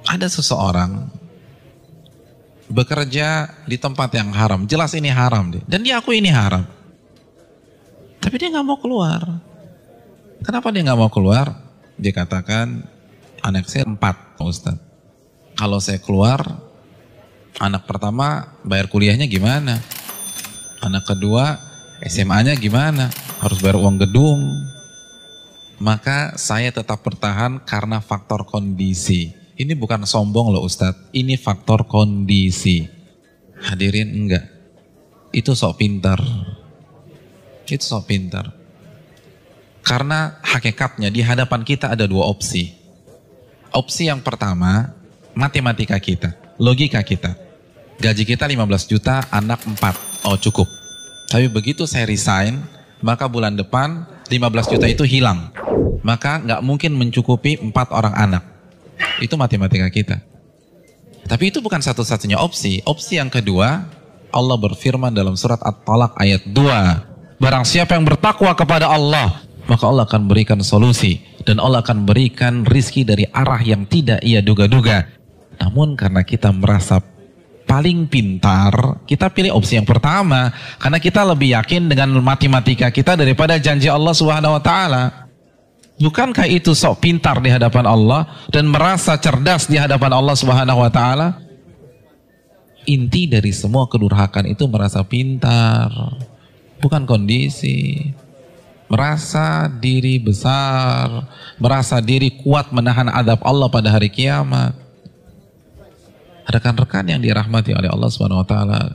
Ada seseorang bekerja di tempat yang haram, jelas ini haram deh, dan dia akui ini haram, tapi dia nggak mau keluar. Kenapa dia nggak mau keluar? Dia katakan, anak saya 4, Ustaz. Kalau saya keluar, anak pertama bayar kuliahnya gimana? Anak kedua SMA-nya gimana? Harus bayar uang gedung. Maka saya tetap bertahan karena faktor kondisi. Ini bukan sombong loh Ustadz, ini faktor kondisi. Hadirin enggak, itu sok pintar. Itu sok pintar. Karena hakikatnya di hadapan kita ada 2 opsi. Opsi yang pertama, matematika kita, logika kita. Gaji kita 15 juta, anak 4, oh cukup. Tapi begitu saya resign, maka bulan depan 15 juta itu hilang. Maka nggak mungkin mencukupi 4 orang anak. Itu matematika kita. Tapi itu bukan satu-satunya opsi. Opsi yang kedua, Allah berfirman dalam surat At-Talaq ayat 2. Barang siapa yang bertakwa kepada Allah, maka Allah akan berikan solusi. Dan Allah akan berikan rizki dari arah yang tidak ia duga-duga. Namun karena kita merasa paling pintar, kita pilih opsi yang pertama. Karena kita lebih yakin dengan matematika kita daripada janji Allah Subhanahu wa Ta'ala. Bukankah itu sok pintar di hadapan Allah dan merasa cerdas di hadapan Allah Subhanahu wa Ta'ala? Inti dari semua kedurhakaan itu merasa pintar, bukan kondisi. Merasa diri besar, merasa diri kuat menahan azab Allah pada hari kiamat. Rekan-rekan yang dirahmati oleh Allah Subhanahu wa Ta'ala,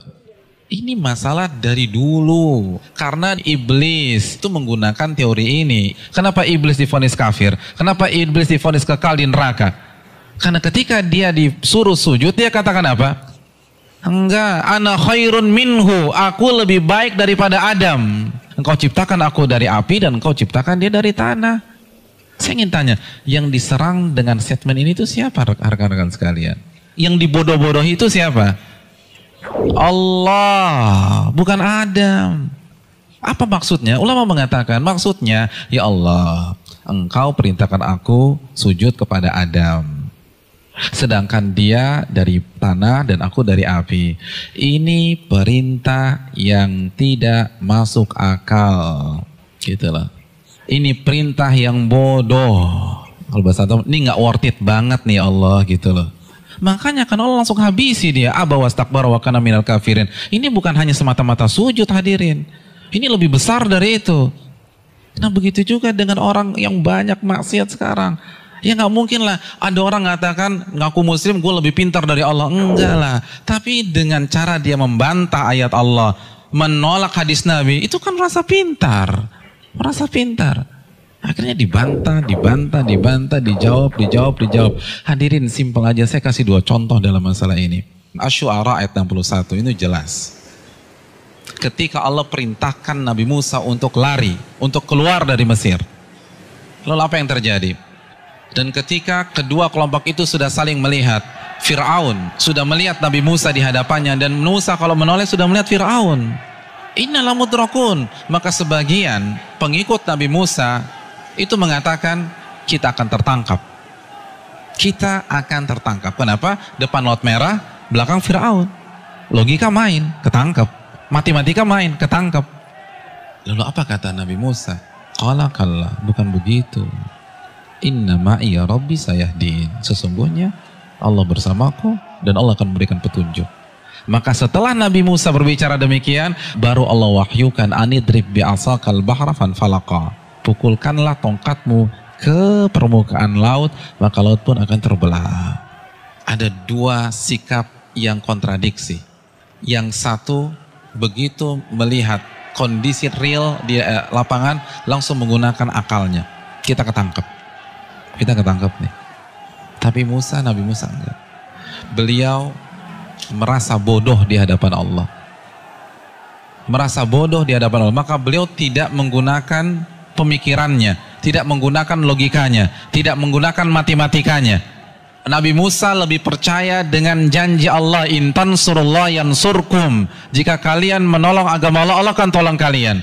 ini masalah dari dulu. Karena iblis itu menggunakan teori ini. Kenapa iblis divonis kafir? Kenapa iblis divonis kekal di neraka? Karena ketika dia disuruh sujud, dia katakan apa? Enggak, ana khairun minhu, aku lebih baik daripada Adam. Engkau ciptakan aku dari api dan engkau ciptakan dia dari tanah. Saya ingin tanya, yang diserang dengan statement ini itu siapa rekan-rekan sekalian? Yang dibodoh-bodohi itu siapa? Allah, bukan Adam. Apa maksudnya? Ulama mengatakan maksudnya, ya Allah, engkau perintahkan aku sujud kepada Adam. Sedangkan dia dari tanah dan aku dari api. Ini perintah yang tidak masuk akal. Gitulah. Ini perintah yang bodoh. Kalau bahasa Arab, ini nggak worth it banget nih Allah gitu loh. Makanya kan Allah langsung habisi dia. Aba wastakbara wa kana minal kafirin. Ini bukan hanya semata-mata sujud hadirin. Ini lebih besar dari itu. Nah begitu juga dengan orang yang banyak maksiat sekarang. Ya nggak mungkin lah ada orang mengatakan ngaku muslim gue lebih pintar dari Allah. Enggak lah. Tapi dengan cara dia membantah ayat Allah, menolak hadis Nabi, itu kan merasa pintar. Merasa pintar. Akhirnya dibantah, dijawab. Hadirin simpel aja, saya kasih 2 contoh dalam masalah ini. Asy-Syu'ara ayat 61 ini jelas. Ketika Allah perintahkan Nabi Musa untuk lari, untuk keluar dari Mesir. Lalu apa yang terjadi? Dan ketika kedua kelompok itu sudah saling melihat, Fir'aun sudah melihat Nabi Musa di hadapannya, dan Musa kalau menoleh sudah melihat Fir'aun. Innala mudrakun. Maka sebagian pengikut Nabi Musa itu mengatakan kita akan tertangkap. Kita akan tertangkap. Kenapa? Depan laut merah, belakang Fir'aun. Logika main, ketangkep. Matematika main, ketangkep. Lalu apa kata Nabi Musa? Qala kalla, bukan begitu. Inna ma'iya rabbi sayahdin. Sesungguhnya Allah bersamaku dan Allah akan memberikan petunjuk. Maka setelah Nabi Musa berbicara demikian, baru Allah wahyukan anidrib bi'asakal bahra fanfalaqa. Pukulkanlah tongkatmu ke permukaan laut, maka laut pun akan terbelah. Ada 2 sikap yang kontradiksi. Yang satu begitu melihat kondisi real di lapangan, langsung menggunakan akalnya. Kita ketangkep nih. Tapi Nabi Musa enggak. Beliau merasa bodoh di hadapan Allah. Maka beliau tidak menggunakan pemikirannya, tidak menggunakan logikanya, tidak menggunakan matematikanya. Nabi Musa lebih percaya dengan janji Allah, in tansurullah yansurkum. Jika kalian menolong agama Allah, Allah akan tolong kalian.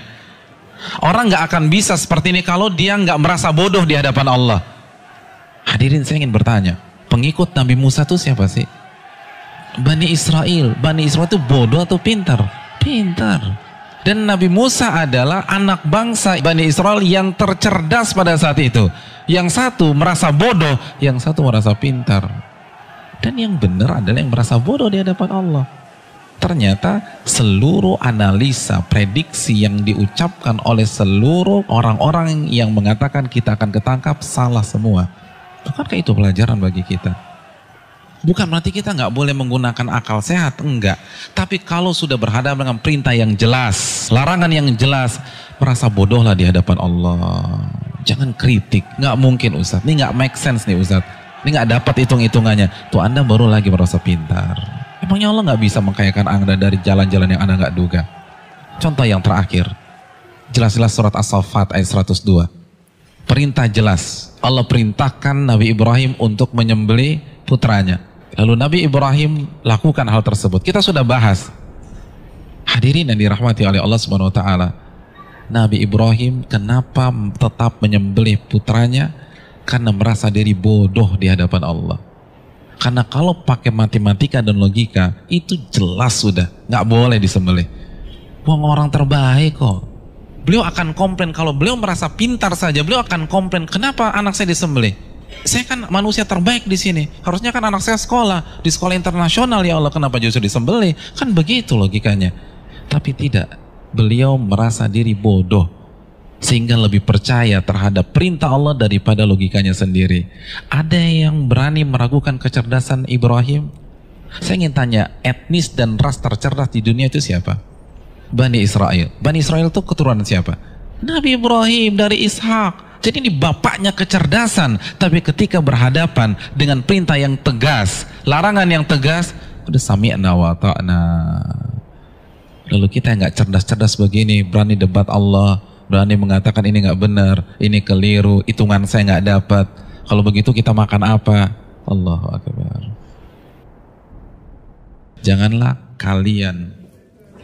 Orang nggak akan bisa seperti ini kalau dia nggak merasa bodoh di hadapan Allah. Hadirin, saya ingin bertanya, pengikut Nabi Musa itu siapa sih? Bani Israel. Bani Israel itu bodoh atau pintar? Pintar. Dan Nabi Musa adalah anak bangsa Bani Israel yang tercerdas pada saat itu. Yang satu merasa bodoh, yang satu merasa pintar. Dan yang benar adalah yang merasa bodoh di hadapan Allah. Ternyata seluruh analisa, prediksi yang diucapkan oleh seluruh orang-orang yang mengatakan kita akan ketangkap salah semua. Bukankah itu pelajaran bagi kita? Bukan berarti kita nggak boleh menggunakan akal sehat, enggak. Tapi kalau sudah berhadapan dengan perintah yang jelas, larangan yang jelas, merasa bodohlah di hadapan Allah. Jangan kritik, nggak mungkin Ustadz, ini nggak make sense nih Ustadz, ini nggak dapat hitung-hitungannya. Tuh Anda baru lagi merasa pintar. Emangnya Allah nggak bisa mengkayakan Anda dari jalan-jalan yang Anda nggak duga? Contoh yang terakhir, jelas-jelas surat As-Saffat ayat 102. Perintah jelas, Allah perintahkan Nabi Ibrahim untuk menyembelih putranya. Lalu Nabi Ibrahim lakukan hal tersebut. Kita sudah bahas. Hadirin yang dirahmati oleh Allah Subhanahu wa taala. Nabi Ibrahim kenapa tetap menyembelih putranya? Karena merasa diri bodoh di hadapan Allah. Karena kalau pakai matematika dan logika, itu jelas sudah nggak boleh disembelih. Wong orang terbaik kok. Beliau akan komplain, kalau beliau merasa pintar saja, beliau akan komplain, kenapa anak saya disembelih? Saya kan manusia terbaik di sini. Harusnya kan anak saya sekolah di sekolah internasional, ya Allah, kenapa justru disembelih? Kan begitu logikanya. Tapi tidak, beliau merasa diri bodoh sehingga lebih percaya terhadap perintah Allah daripada logikanya sendiri. Ada yang berani meragukan kecerdasan Ibrahim? Saya ingin tanya, etnis dan ras tercerdas di dunia itu siapa? Bani Israel. Bani Israel itu keturunan siapa? Nabi Ibrahim dari Ishak. Jadi ini bapaknya kecerdasan. Tapi ketika berhadapan dengan perintah yang tegas, larangan yang tegas, udah sami'na wa ta'na. Lalu kita yang gak cerdas-cerdas begini, berani debat Allah, berani mengatakan ini nggak benar, ini keliru, hitungan saya nggak dapat. Kalau begitu kita makan apa? Allahu Akbar. Janganlah kalian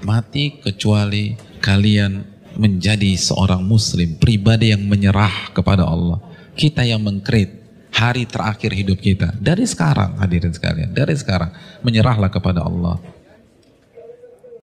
mati kecuali kalian menjadi seorang muslim, pribadi yang menyerah kepada Allah. Kita yang mengkrit hari terakhir hidup kita. Dari sekarang, hadirin sekalian, dari sekarang menyerahlah kepada Allah.